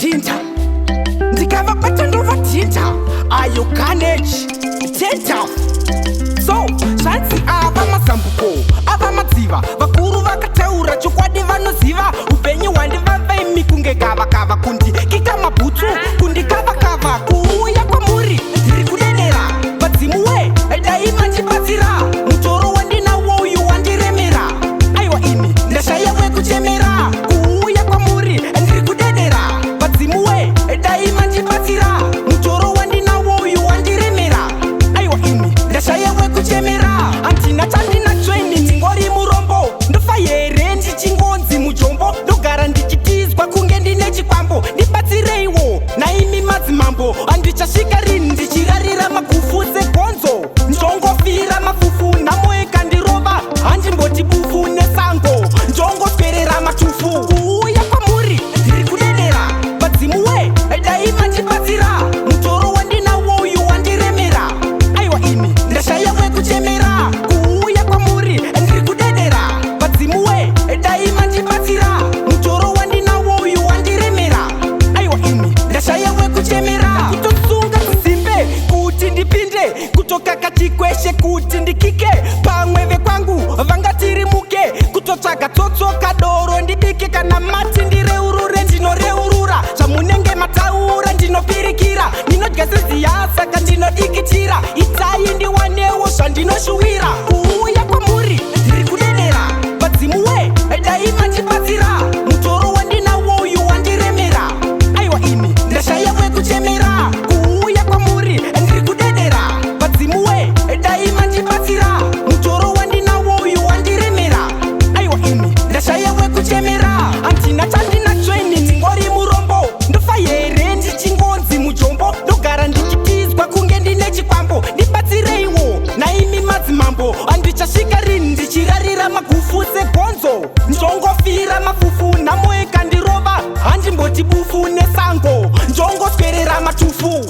tinta ndikavabata ndova ayo carnage tenta. So zvanzi ava mazambuko ava madziva vakuru vakataura chokwadi vanoziva upenyu hwandivavaimi kunge gavakava kundikika mabhutsu kundikavakava kuuya kwamuri ndiri kudedera vadzimu we dai mandibatsira mutoro wandinawo uyu wandiremera aiwa ini ndashaya wekuchemera kuuya kwamuri ndiri kudedera vadzimu we dai mandibatsira mutoro wandinawo uyu wandiremera aiwa ini ndashaya wekuchemera handina chandinatsweni ndingori murombo ndofa here ndichingonzi mujombo ndogara ndichitizwa kunge ndine chikwambo ndibatsireiwo naimi madzimambo handichasvika rini ndichirarira magufu segonzo ndongofira mafufu namoeka ndirova handimboti bufu nesango ndongoswerera matufu kuuya kwamuri ndiri kudedera vadzimu we dai mandibatsira mutoro wandinawo uyu wandiremera aiwa ini ndashaya wekuchemera kuuya kwamuri ndiri kudedera vadzimu we dai mandibatsira mutoro wandinawo uyu wandiremera aiwa ini ndashaya wekuchemera kutosunga zizimbe kuti ndipinde kutokakati kweshe kuti ndikike pamwe vekwangu vangatirimuke kutotsvaga tsotsoka doro ndibike kana mati ndireurure ndinoreurura zvamunenge mataura ndinopirikira ndinodya seziya saka ndinodikitira itai ndiwanewo zvandinoshuvira kuuya kwamuri ndiri kudedera vadzimu we dai mandibatsira mutoro wandinawo uyu wandiremera aiwa ini ndashaya wekuchemera kuuya kwamuri ndiri kudedera vadzimu we dai mandibatsira mutoro wandinawo uyu wandiremera aiwa ini ndashaya wekuchemera handina chandinatsweni ndingori murombo ndofa here ndichingonzi mujombo ndogara ndichitizwa kunge ndine chikwambo ndibatsireiwo naimi madzimambo handichasvika rini ndichirarira magufu segonzo ndongofira mafufu namoeka ndirova handimboti bufu nesango ndongoswerera matufu